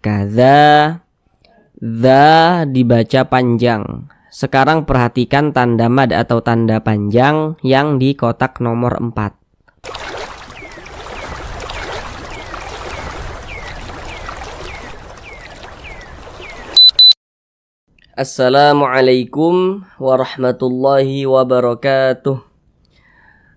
Kaza, za dibaca panjang. Sekarang perhatikan tanda mad atau tanda panjang yang di kotak nomor 4. Assalamualaikum warahmatullahi wabarakatuh.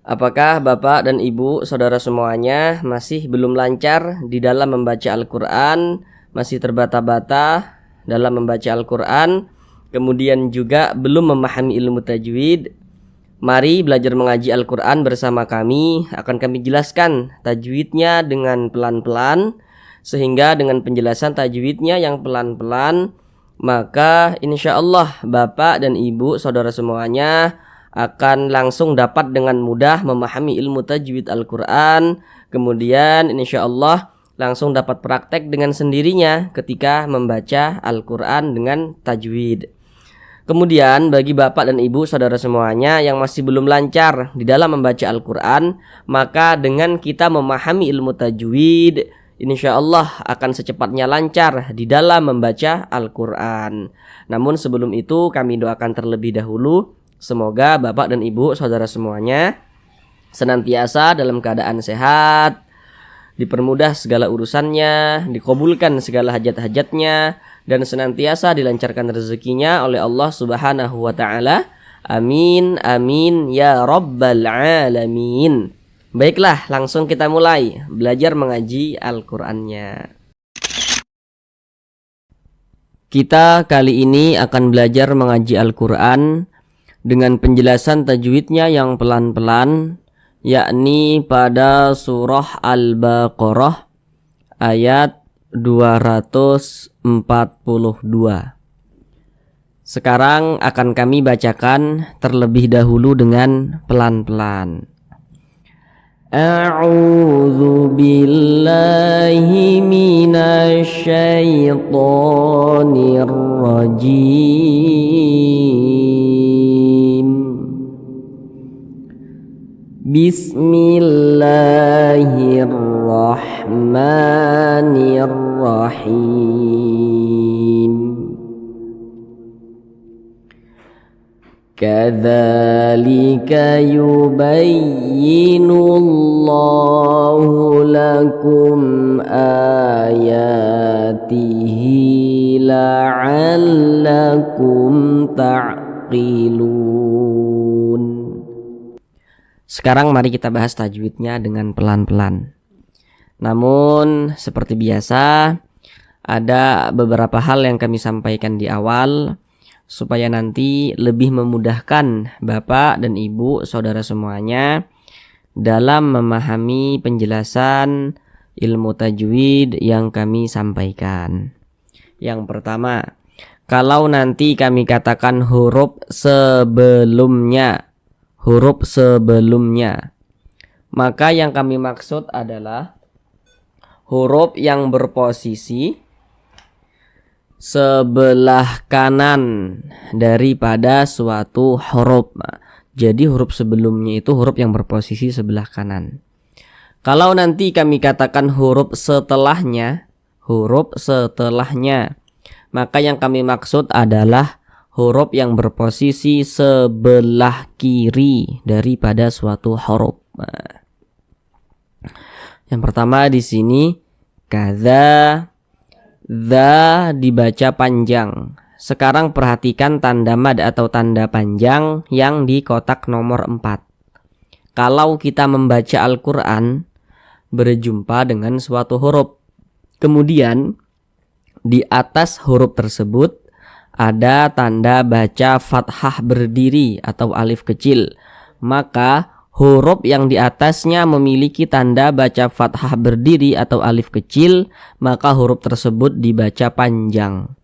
Apakah Bapak dan Ibu, saudara semuanya masih belum lancar di dalam membaca Al-Quran, masih terbata-bata dalam membaca Al-Quran, kemudian juga belum memahami ilmu tajwid? Mari belajar mengaji Al-Quran bersama kami. Akan kami jelaskan tajwidnya dengan pelan-pelan, sehingga dengan penjelasan tajwidnya yang pelan-pelan, maka insya Allah Bapak dan Ibu saudara semuanya akan langsung dapat dengan mudah memahami ilmu tajwid Al-Quran. Kemudian insya Allah langsung dapat praktek dengan sendirinya ketika membaca Al-Quran dengan tajwid. Kemudian bagi Bapak dan Ibu saudara semuanya yang masih belum lancar di dalam membaca Al-Quran, maka dengan kita memahami ilmu tajwid, insya Allah akan secepatnya lancar di dalam membaca Al-Quran. Namun sebelum itu kami doakan terlebih dahulu, semoga Bapak dan Ibu saudara semuanya senantiasa dalam keadaan sehat, dipermudah segala urusannya, dikabulkan segala hajat-hajatnya, dan senantiasa dilancarkan rezekinya oleh Allah Subhanahu wa ta'ala. Amin, amin, ya rabbal alamin. Baiklah, langsung kita mulai belajar mengaji Al-Qur'annya. Kita kali ini akan belajar mengaji Al-Qur'an dengan penjelasan tajwidnya yang pelan-pelan, yakni pada surah Al-Baqarah ayat 242. Sekarang akan kami bacakan terlebih dahulu dengan pelan-pelan. A'udzu billahi minasy syaithanir rajim. Bismillahirrahmanirrahim. Kadzalika yubayyinullahu lakum ayatihi la'allakum ta'qilun. Sekarang mari kita bahas tajwidnya dengan pelan-pelan. Namun seperti biasa, ada beberapa hal yang kami sampaikan di awal supaya nanti lebih memudahkan Bapak dan Ibu saudara semuanya dalam memahami penjelasan ilmu tajwid yang kami sampaikan. Yang pertama, kalau nanti kami katakan huruf sebelumnya, maka yang kami maksud adalah huruf yang berposisi sebelah kanan daripada suatu huruf. Jadi huruf sebelumnya itu huruf yang berposisi sebelah kanan. Kalau nanti kami katakan huruf setelahnya, maka yang kami maksud adalah huruf yang berposisi sebelah kiri daripada suatu huruf. Yang pertama di sini kaza, za dibaca panjang. Sekarang perhatikan tanda mad atau tanda panjang yang di kotak nomor 4. Kalau kita membaca Al-Quran berjumpa dengan suatu huruf, kemudian di atas huruf tersebut ada tanda baca fathah berdiri atau alif kecil, maka huruf yang di atasnya memiliki tanda baca fathah berdiri atau alif kecil, maka huruf tersebut dibaca panjang.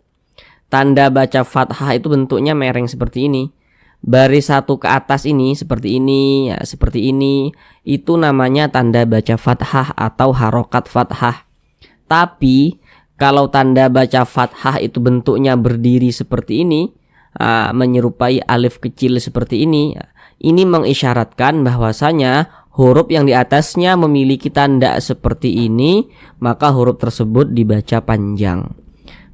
Tanda baca fathah itu bentuknya mereng seperti ini. Baris satu ke atas ini seperti ini, ya, seperti ini. Itu namanya tanda baca fathah atau harokat fathah. Tapi kalau tanda baca fathah itu bentuknya berdiri seperti ini, menyerupai alif kecil seperti ini mengisyaratkan bahwasanya huruf yang di atasnya memiliki tanda seperti ini, maka huruf tersebut dibaca panjang.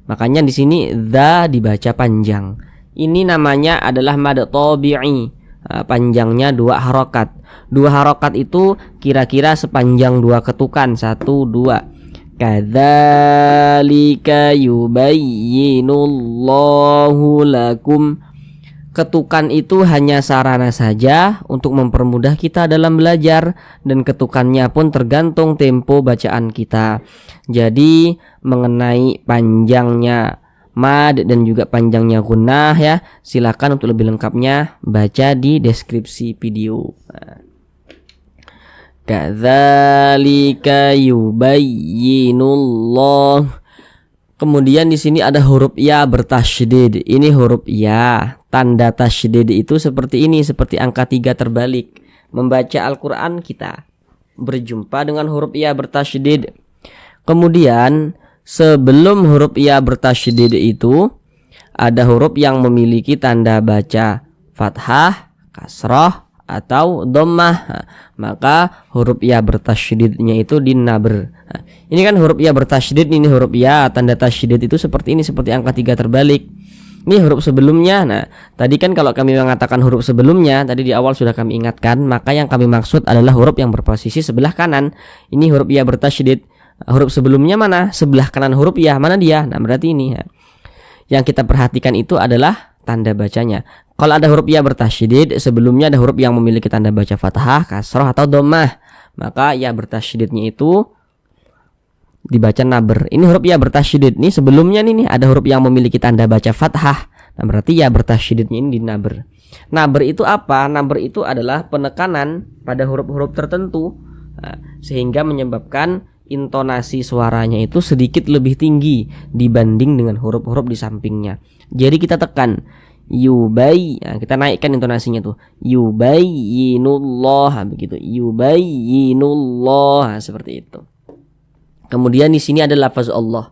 Makanya di sini dza dibaca panjang. Ini namanya adalah mad tabi'i. Panjangnya 2 harokat. 2 harokat itu kira-kira sepanjang 2 ketukan. 1, 2. Kadzalika yubayyinullahu lakum. Ketukan itu hanya sarana saja untuk mempermudah kita dalam belajar, dan ketukannya pun tergantung tempo bacaan kita. Jadi mengenai panjangnya mad dan juga panjangnya gunnah ya, silakan untuk lebih lengkapnya baca di deskripsi video. Kadzalika yubayyinullah. Kemudian di sini ada huruf ya bertasydid. Ini huruf ya. Tanda tasydid itu seperti ini, seperti angka 3 terbalik. Membaca Al-Qur'an kita berjumpa dengan huruf ya bertasydid. Kemudian sebelum huruf ya bertasydid itu ada huruf yang memiliki tanda baca fathah, kasrah atau dhammah. Maka huruf ya bertasydidnya itu dinabr. Ini kan huruf ya bertasydid, ini huruf ya, tanda tasydid itu seperti ini, seperti angka 3 terbalik. Ini huruf sebelumnya. Nah, tadi kan kalau kami mengatakan huruf sebelumnya, tadi di awal sudah kami ingatkan, maka yang kami maksud adalah huruf yang berposisi sebelah kanan. Ini huruf ya bertasydid. Huruf sebelumnya mana? Sebelah kanan huruf ya, mana dia? Nah, berarti ini ya. Yang kita perhatikan itu adalah tanda bacanya. Kalau ada huruf ya bertasydid, sebelumnya ada huruf yang memiliki tanda baca fathah, kasrah atau dhammah, maka ya bertasydidnya itu dibaca nabr. Ini huruf ya bertasydid. Ini sebelumnya nih ada huruf yang memiliki tanda baca fathah. Nah, berarti ya bertasydidnya ini di nabr. Nabr itu apa? Nabr itu adalah penekanan pada huruf-huruf tertentu, sehingga menyebabkan intonasi suaranya itu sedikit lebih tinggi dibanding dengan huruf-huruf di sampingnya. Jadi kita tekan yubai, kita naikkan intonasinya tuh, yubayyinullah, begitu, yubayyinullah, seperti itu. Kemudian di sini ada lafaz Allah.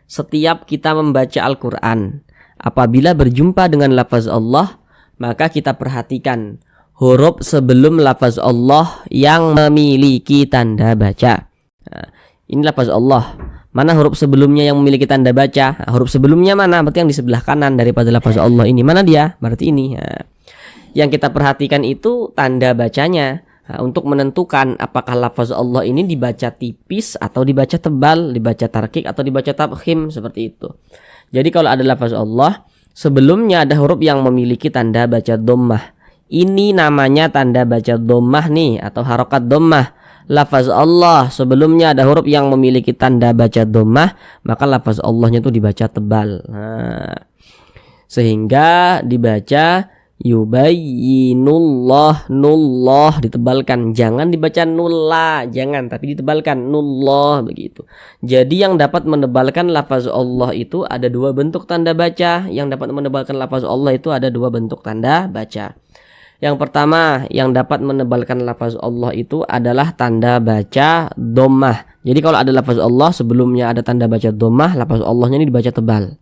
Setiap kita membaca Al-Qur'an, apabila berjumpa dengan lafaz Allah, maka kita perhatikan huruf sebelum lafaz Allah yang memiliki tanda baca. Nah, ini lafaz Allah. Mana huruf sebelumnya yang memiliki tanda baca? Huruf sebelumnya mana? Berarti yang di sebelah kanan daripada lafaz Allah ini. Mana dia? Berarti ini. Nah, yang kita perhatikan itu tanda bacanya. Nah, untuk menentukan apakah lafaz Allah ini dibaca tipis atau dibaca tebal, dibaca tarkik atau dibaca tafkhim, seperti itu. Jadi kalau ada lafaz Allah, sebelumnya ada huruf yang memiliki tanda baca dhammah. Ini namanya tanda baca dhammah nih, atau harokat dhammah. Lafaz Allah sebelumnya ada huruf yang memiliki tanda baca dhammah, maka lafaz Allahnya itu dibaca tebal. Nah, sehingga dibaca yubayyinullah, nullah ditebalkan, jangan dibaca nulla, jangan, tapi ditebalkan nullah, begitu. Jadi yang dapat menebalkan lafaz Allah itu ada 2 bentuk tanda baca. Yang dapat menebalkan lafaz Allah itu ada 2 bentuk tanda baca. Yang pertama, yang dapat menebalkan lafaz Allah itu adalah tanda baca dhammah. Jadi kalau ada lafaz Allah sebelumnya ada tanda baca dhammah, lafaz Allahnya ini dibaca tebal.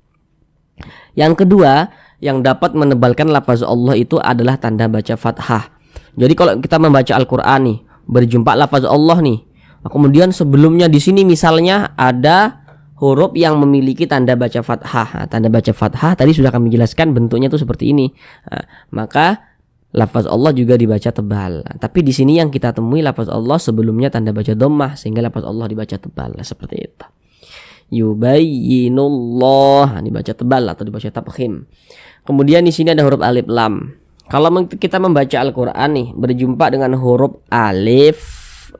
Yang kedua, yang dapat menebalkan lafaz Allah itu adalah tanda baca fathah. Jadi kalau kita membaca Al-Qur'an nih, berjumpa lafaz Allah nih, kemudian sebelumnya di sini misalnya ada huruf yang memiliki tanda baca fathah. Nah, tanda baca fathah tadi sudah kami jelaskan bentuknya itu seperti ini. Nah, maka lafaz Allah juga dibaca tebal. Nah, tapi di sini yang kita temui lafaz Allah sebelumnya tanda baca dhammah, sehingga lafaz Allah dibaca tebal. Nah, seperti itu. Yubayyinullah dibaca tebal atau dibaca tafkhim. Kemudian di sini ada huruf alif lam. Kalau kita membaca Al-Qur'an nih, berjumpa dengan huruf alif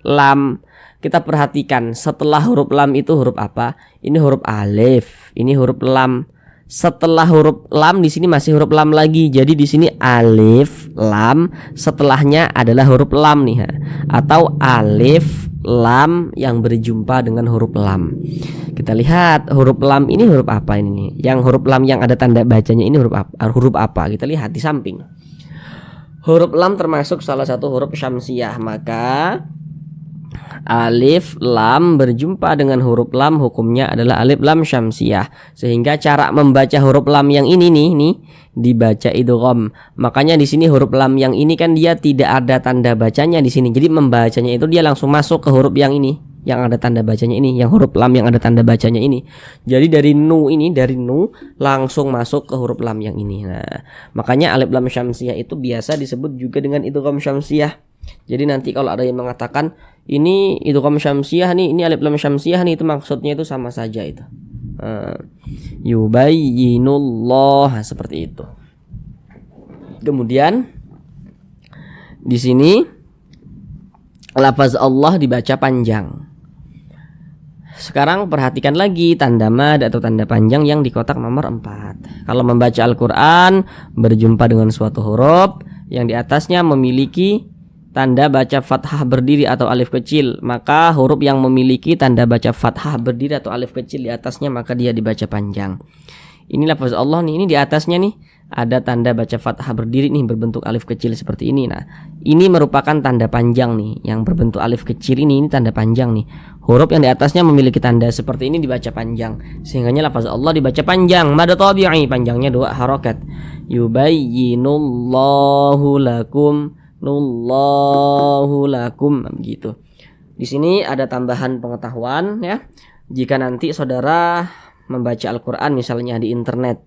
lam, kita perhatikan setelah huruf lam itu huruf apa? Ini huruf alif, ini huruf lam. Setelah huruf lam di sini masih huruf lam lagi. Jadi di sini alif lam, setelahnya adalah huruf lam nih, atau alif lam yang berjumpa dengan huruf lam. Kita lihat huruf lam ini huruf apa ini? Yang huruf lam yang ada tanda bacanya ini huruf apa? Huruf apa? Kita lihat di samping. Huruf lam termasuk salah satu huruf syamsiyah, maka alif lam berjumpa dengan huruf lam, hukumnya adalah alif lam syamsiyah. Sehingga cara membaca huruf lam yang ini nih dibaca idgham. Makanya di sini huruf lam yang ini kan dia tidak ada tanda bacanya di sini. Jadi membacanya itu dia langsung masuk ke huruf yang ini, yang ada tanda bacanya ini, yang huruf lam yang ada tanda bacanya ini. Jadi dari nu langsung masuk ke huruf lam yang ini. Nah, makanya alif lam syamsiyah itu biasa disebut juga dengan idgham syamsiyah. Jadi nanti kalau ada yang mengatakan ini idgham syamsiyah nih, ini alif lam syamsiyah nih, itu maksudnya itu sama saja itu. Yubayyinullah, seperti itu. Kemudian di sini lafaz Allah dibaca panjang. Sekarang perhatikan lagi tanda mad atau tanda panjang yang di kotak nomor 4. Kalau membaca Al-Quran berjumpa dengan suatu huruf yang di atasnya memiliki tanda baca fathah berdiri atau alif kecil, maka huruf yang memiliki tanda baca fathah berdiri atau alif kecil di atasnya maka dia dibaca panjang. Ini lafaz Allah nih, ini di atasnya nih ada tanda baca fathah berdiri nih berbentuk alif kecil seperti ini. Nah, ini merupakan tanda panjang nih, yang berbentuk alif kecil ini tanda panjang nih. Huruf yang di atasnya memiliki tanda seperti ini dibaca panjang. Sehingganya lafaz Allah dibaca panjang, mad tabi'i, panjangnya 2 harakat. Yubayyinullahu lakum, nullahu lakum, begitu. Di sini ada tambahan pengetahuan ya. Jika nanti saudara membaca Al-Quran misalnya di internet,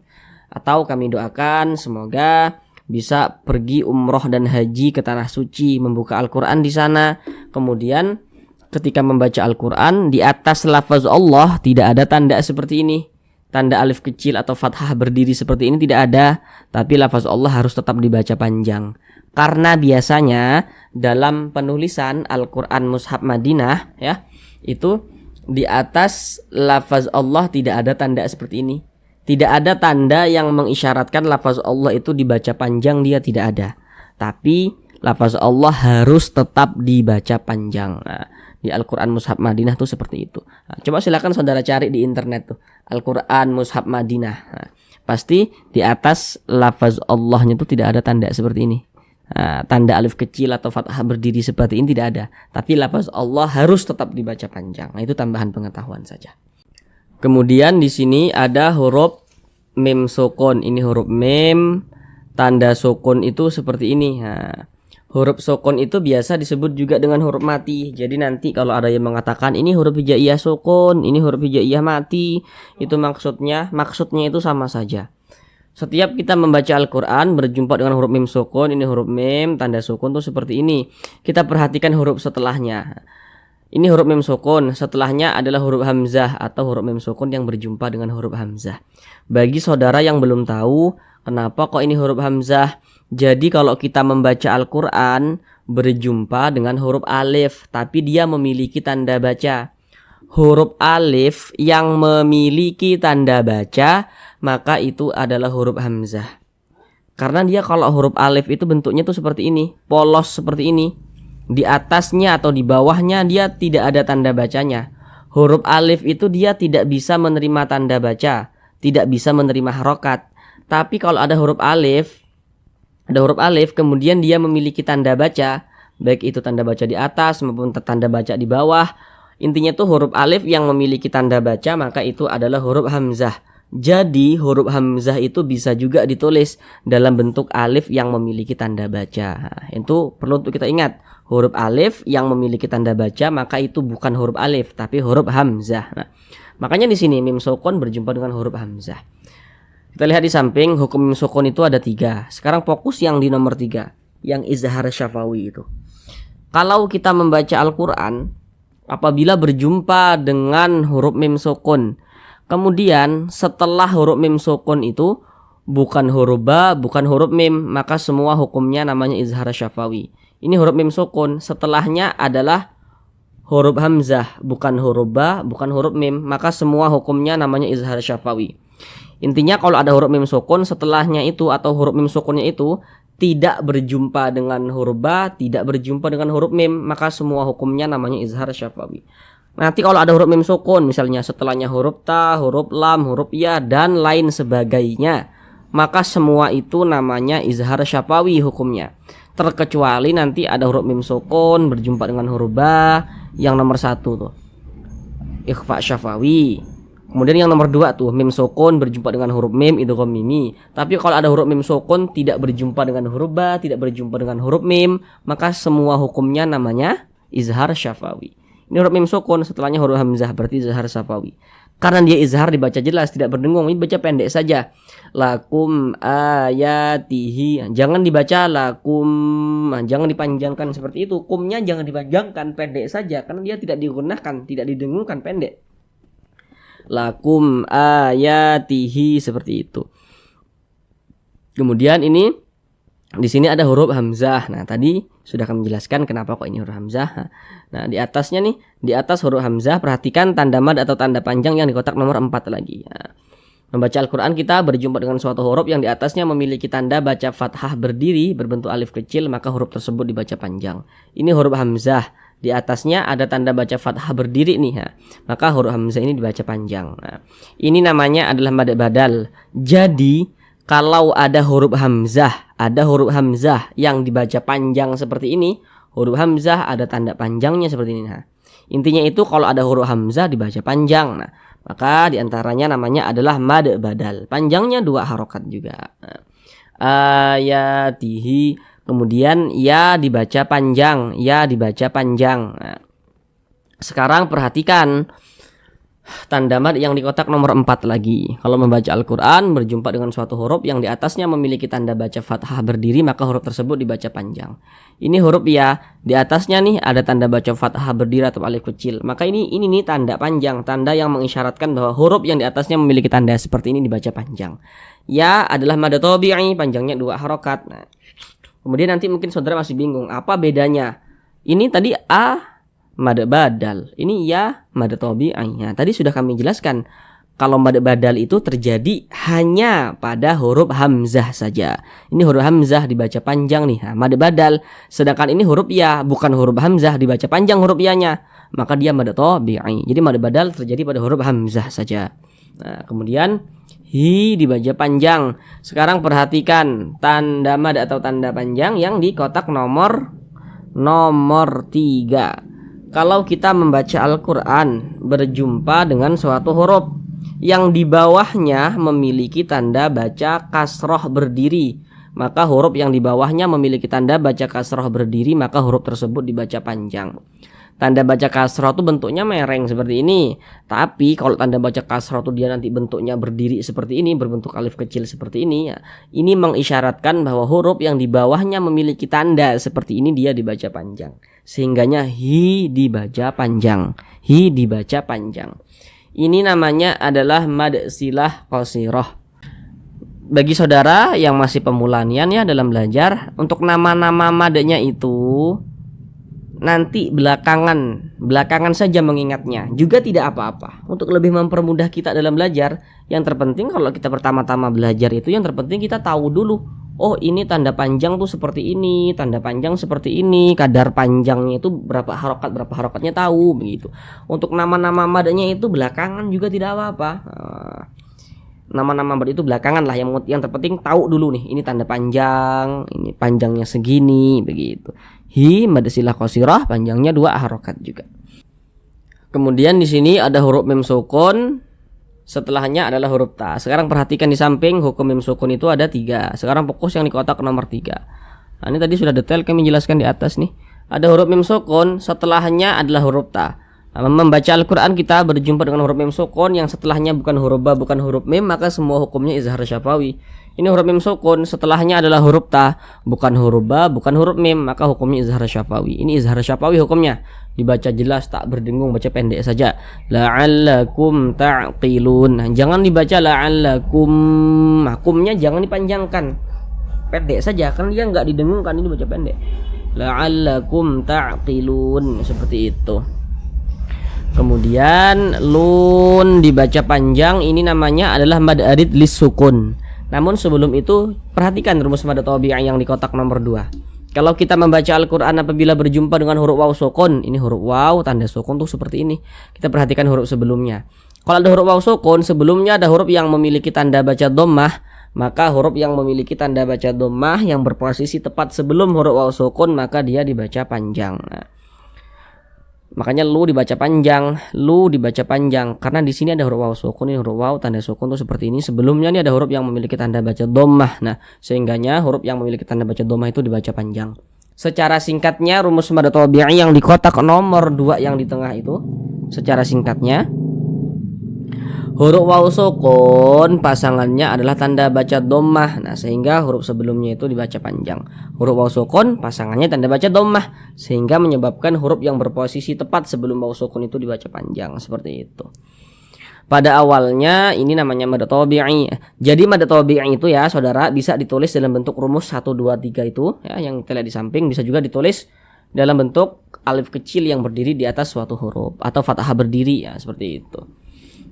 atau kami doakan semoga bisa pergi umroh dan haji ke tanah suci, membuka Al-Quran di sana. Kemudian ketika membaca Al-Quran di atas lafaz Allah tidak ada tanda seperti ini, tanda alif kecil atau fathah berdiri seperti ini tidak ada, tapi lafaz Allah harus tetap dibaca panjang. Karena biasanya dalam penulisan Al-Quran Mushaf Madinah ya, itu di atas lafaz Allah tidak ada tanda seperti ini. Tidak ada tanda yang mengisyaratkan lafaz Allah itu dibaca panjang, dia tidak ada. Tapi lafaz Allah harus tetap dibaca panjang. Nah, di Al-Quran Mushaf Madinah tuh seperti itu. Nah, coba silakan saudara cari di internet tuh Al-Quran Mushaf Madinah. Nah, pasti di atas lafaz Allahnya tuh tidak ada tanda seperti ini. Tanda alif kecil atau fathah berdiri seperti ini tidak ada, tapi lafaz Allah harus tetap dibaca panjang. Nah, itu tambahan pengetahuan saja. Kemudian di sini ada huruf mim sukun. Ini huruf mim, tanda sukun itu seperti ini. Nah, huruf sukun itu biasa disebut juga dengan huruf mati. Jadi nanti kalau ada yang mengatakan ini huruf hijaiyah sukun, ini huruf hijaiyah mati, itu maksudnya itu sama saja. Setiap kita membaca Al-Quran berjumpa dengan huruf mim sukun, ini huruf mim, tanda sukun tuh seperti ini. Kita perhatikan huruf setelahnya. Ini huruf mim sukun, setelahnya adalah huruf hamzah atau huruf mim sukun yang berjumpa dengan huruf hamzah. Bagi saudara yang belum tahu kenapa kok ini huruf hamzah, jadi kalau kita membaca Al-Quran berjumpa dengan huruf alif, tapi dia memiliki tanda baca. Huruf alif yang memiliki tanda baca, maka itu adalah huruf hamzah. Karena dia kalau huruf alif itu bentuknya tuh seperti ini, polos seperti ini. Di atasnya atau di bawahnya dia tidak ada tanda bacanya. Huruf alif itu dia tidak bisa menerima tanda baca, tidak bisa menerima harokat. Tapi kalau ada huruf alif kemudian dia memiliki tanda baca, baik itu tanda baca di atas maupun tanda baca di bawah. Intinya tuh huruf alif yang memiliki tanda baca, maka itu adalah huruf hamzah. Jadi huruf hamzah itu bisa juga ditulis dalam bentuk alif yang memiliki tanda baca. Nah, itu perlu untuk kita ingat. Huruf alif yang memiliki tanda baca maka itu bukan huruf alif tapi huruf hamzah. Nah, makanya di sini mim sukun berjumpa dengan huruf hamzah. Kita lihat di samping hukum mim sukun itu ada 3. Sekarang fokus yang di nomor 3, yang izhar syafawi itu. Kalau kita membaca Al-Quran apabila berjumpa dengan huruf mim sukun, kemudian setelah huruf mim sukun itu bukan huruf ba, bukan huruf mim, maka semua hukumnya namanya izhar syafawi. Ini huruf mim sukun, setelahnya adalah huruf hamzah, bukan huruf ba, bukan huruf mim, maka semua hukumnya namanya izhar syafawi. Intinya kalau ada huruf mim sukun setelahnya itu atau huruf mim sukunnya itu tidak berjumpa dengan huruf ba, tidak berjumpa dengan huruf mim, maka semua hukumnya namanya izhar syafawi. Nanti kalau ada huruf mim sukun misalnya setelahnya huruf ta, huruf lam, huruf ya dan lain sebagainya, maka semua itu namanya izhar syafawi hukumnya. Terkecuali nanti ada huruf mim sukun berjumpa dengan huruf ba, yang nomor 1 tuh ikhfa syafawi. Kemudian yang nomor 2 tuh mim sukun berjumpa dengan huruf mim idgham mimi. Tapi kalau ada huruf mim sukun tidak berjumpa dengan huruf ba, tidak berjumpa dengan huruf mim, maka semua hukumnya namanya izhar syafawi. Ini huruf mim sukun, setelahnya huruf hamzah, berarti izhar syafawi. Karena dia izhar dibaca jelas, tidak berdengung, ini baca pendek saja. Lakum ayatihi. Jangan dibaca lakum, jangan dipanjangkan seperti itu. Kumnya jangan dipanjangkan, pendek saja karena dia tidak digunakan, tidak didengungkan, pendek. Lakum ayatihi, seperti itu. Kemudian ini di sini ada huruf hamzah. Nah, tadi sudah kami jelaskan kenapa kok ini huruf hamzah. Nah, di atasnya nih, di atas huruf hamzah perhatikan tanda mad atau tanda panjang yang di kotak nomor 4 lagi. Nah, membaca Al-Qur'an kita berjumpa dengan suatu huruf yang di atasnya memiliki tanda baca fathah berdiri berbentuk alif kecil, maka huruf tersebut dibaca panjang. Ini huruf hamzah. Di atasnya ada tanda baca fathah berdiri nih, maka huruf hamzah ini dibaca panjang. Nah, ini namanya adalah mad badal. Jadi kalau ada huruf hamzah yang dibaca panjang seperti ini, huruf hamzah ada tanda panjangnya seperti ini. Nah, intinya itu kalau ada huruf hamzah dibaca panjang. Nah, maka diantaranya namanya adalah mad badal. Panjangnya 2 harokat juga. Nah, ayatihi. Kemudian ya dibaca panjang, ya dibaca panjang. Nah, sekarang perhatikan tanda mad yang di kotak nomor 4 lagi. Kalau membaca Al-Qur'an berjumpa dengan suatu huruf yang di atasnya memiliki tanda baca fathah berdiri, maka huruf tersebut dibaca panjang. Ini huruf ya, di atasnya nih ada tanda baca fathah berdiri atau alif kecil. Maka ini nih tanda panjang, tanda yang mengisyaratkan bahwa huruf yang di atasnya memiliki tanda seperti ini dibaca panjang. Ya adalah mad tabi'i, panjangnya 2 harokat. Nah, kemudian nanti mungkin saudara masih bingung, apa bedanya? Ini tadi a mad badal, ini ya mad tabi'i. Nah, tadi sudah kami jelaskan kalau mad badal itu terjadi hanya pada huruf hamzah saja. Ini huruf hamzah dibaca panjang nih, mad badal. Sedangkan ini huruf ya, bukan huruf hamzah dibaca panjang huruf ya-nya, maka dia mad tabi'i. Jadi mad badal terjadi pada huruf hamzah saja. Nah, kemudian hi dibaca panjang. Sekarang perhatikan tanda mad atau tanda panjang yang di kotak nomor 3. Kalau kita membaca Al-Qur'an berjumpa dengan suatu huruf yang di bawahnya memiliki tanda baca kasroh berdiri, maka huruf yang di bawahnya memiliki tanda baca kasroh berdiri, maka huruf tersebut dibaca panjang. Tanda baca kasroh itu bentuknya mereng seperti ini. Tapi kalau tanda baca kasroh itu dia nanti bentuknya berdiri seperti ini, berbentuk alif kecil seperti ini ya. Ini mengisyaratkan bahwa huruf yang di bawahnya memiliki tanda seperti ini dia dibaca panjang. Sehingganya hi dibaca panjang. Hi dibaca panjang. Ini namanya adalah mad silah qasirah. Bagi saudara yang masih pemulanian ya dalam belajar, untuk nama-nama madnya itu nanti belakangan saja mengingatnya juga tidak apa-apa. Untuk lebih mempermudah kita dalam belajar, yang terpenting kalau kita pertama-tama belajar itu yang terpenting kita tahu dulu, oh ini tanda panjang tuh seperti ini, tanda panjang seperti ini, kadar panjangnya itu berapa harokatnya tahu begitu. Untuk nama-nama madanya itu belakangan juga tidak apa-apa. Nama-nama mad itu belakangan lah, yang terpenting tahu dulu nih, ini tanda panjang, ini panjangnya segini begitu. Hi mad silah qasirah, panjangnya 2 harokat juga. Kemudian di sini ada huruf mim sukun, setelahnya adalah huruf ta. Sekarang perhatikan di samping hukum mim sukun itu ada 3. Sekarang fokus yang di kotak nomor 3. Nah, ini tadi sudah detail kami jelaskan di atas nih. Ada huruf mim sukun, setelahnya adalah huruf ta. Nah, membaca Al-Qur'an kita berjumpa dengan huruf mim sukun yang setelahnya bukan huruf ba, bukan huruf mim, maka semua hukumnya izhar syafawi. Ini huruf mim sukun, setelahnya adalah huruf ta, bukan huruf ba, bukan huruf mim, maka hukumnya izhar syafawi. Ini izhar syafawi hukumnya, dibaca jelas, tak berdengung, baca pendek saja. La'allakum ta'qilun. Nah, jangan dibaca la'allakum, hukumnya jangan dipanjangkan, pendek saja, kan dia nggak didengungkan, ini baca pendek. La'allakum ta'qilun, seperti itu. Kemudian lun dibaca panjang, ini namanya adalah mad arid lis sukun. Namun sebelum itu perhatikan rumus mad tabi'i yang di kotak nomor 2. Kalau kita membaca Al-Qur'an apabila berjumpa dengan huruf waw sukun, ini huruf waw tanda sukun tuh seperti ini. Kita perhatikan huruf sebelumnya. Kalau ada huruf waw sukun, sebelumnya ada huruf yang memiliki tanda baca dhammah, maka huruf yang memiliki tanda baca dhammah yang berposisi tepat sebelum huruf waw sukun, maka dia dibaca panjang. Makanya lu dibaca panjang, lu dibaca panjang karena di sini ada huruf waw sukun. Ini huruf waw tanda sukun tuh seperti ini. Sebelumnya ini ada huruf yang memiliki tanda baca dhammah. Nah, sehingganya huruf yang memiliki tanda baca dhammah itu dibaca panjang. Secara singkatnya rumus mad tabi'i yang di kotak nomor 2 yang di tengah itu, secara singkatnya huruf waw sukun pasangannya adalah tanda baca dhammah. Nah, sehingga huruf sebelumnya itu dibaca panjang. Huruf waw sukun pasangannya tanda baca dhammah, sehingga menyebabkan huruf yang berposisi tepat sebelum waw sukun itu dibaca panjang, seperti itu. Pada awalnya ini namanya mad tabi'i. Jadi mad tabi'i itu ya, Saudara, bisa ditulis dalam bentuk rumus 1 2 3 itu ya, yang kita lihat di samping, bisa juga ditulis dalam bentuk alif kecil yang berdiri di atas suatu huruf atau fathah berdiri ya, seperti itu.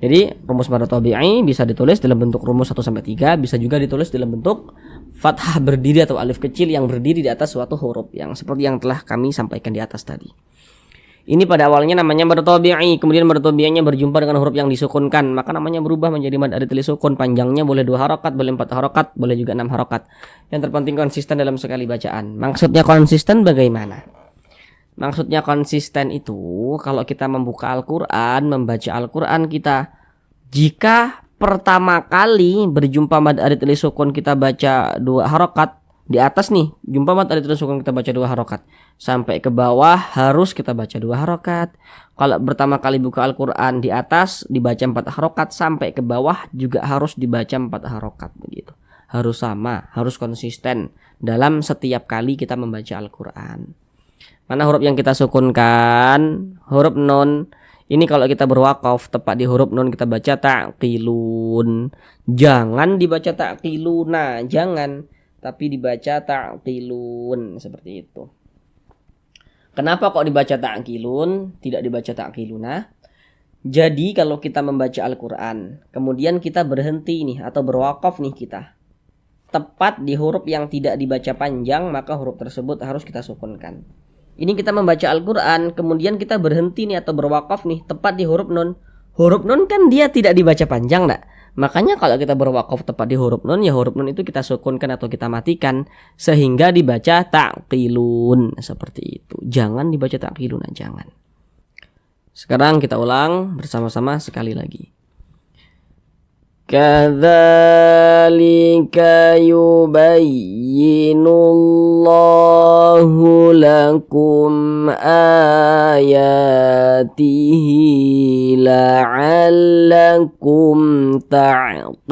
Jadi rumus mad tabi'i bisa ditulis dalam bentuk rumus 1 sampai 3, bisa juga ditulis dalam bentuk fathah berdiri atau alif kecil yang berdiri di atas suatu huruf, yang seperti yang telah kami sampaikan di atas tadi. Ini pada awalnya namanya mad tabi'i, kemudian mad tabi'inya berjumpa dengan huruf yang disukunkan, maka namanya berubah menjadi mad adatil sukun. Panjangnya boleh 2 harokat, boleh 4 harokat, boleh juga 6 harokat. Yang terpenting konsisten dalam sekali bacaan. Maksudnya konsisten bagaimana? Maksudnya konsisten itu kalau kita membuka Al-Quran, membaca Al-Quran kita, jika pertama kali berjumpa mad adatil sukun kita baca 2 harokat, di atas nih jumpa mad adatil sukun kita baca 2 harokat, sampai ke bawah harus kita baca 2 harokat. Kalau pertama kali buka Al-Quran di atas dibaca 4 harokat, sampai ke bawah juga harus dibaca 4 harokat, begitu. Harus sama, harus konsisten dalam setiap kali kita membaca Al-Quran. Mana huruf yang kita sukunkan? Huruf nun. Ini kalau kita berwakaf tepat di huruf nun kita baca ta'qilun. Jangan dibaca ta'qiluna, jangan, tapi dibaca ta'qilun, seperti itu. Kenapa kok dibaca ta'qilun, tidak dibaca ta'qiluna? Jadi kalau kita membaca Al-Quran, kemudian kita berhenti nih atau berwakaf nih kita, tepat di huruf yang tidak dibaca panjang, maka huruf tersebut harus kita sukunkan. Ini kita membaca Al-Quran, kemudian kita berhenti nih atau berwakaf nih tepat di huruf nun. Huruf nun kan dia tidak dibaca panjang, nak. Makanya kalau kita berwakaf tepat di huruf nun, ya huruf nun itu kita sukunkan atau kita matikan sehingga dibaca ta'qilun, seperti itu. Jangan dibaca ta'qilun, jangan. Sekarang kita ulang bersama-sama sekali lagi. Kadzalika yubayyinullahu lakum ayatihi la'allakum ta'qilun.